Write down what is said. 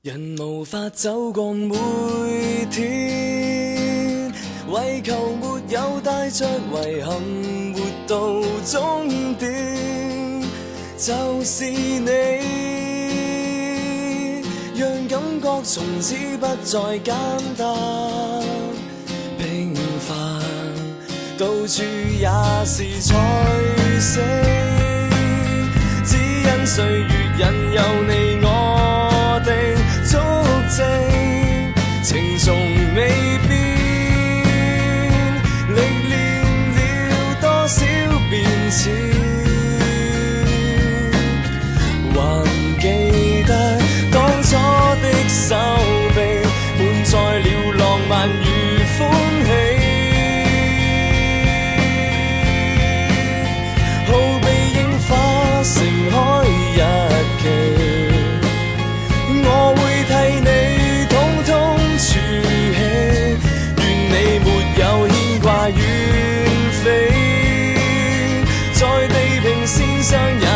人無法走過每天，為求沒有帶着遺憾活到終點，就是你讓感覺從此不再簡單平凡，到處也是彩色，只因歲月引誘你我的足跡，情從未變，歷練了多少變遷，還記得當初的手臂滿載了浪漫與歡喜，好比櫻花盛開日期，我會替你統統儲起，願你沒有牽掛遠飛，在地平線上。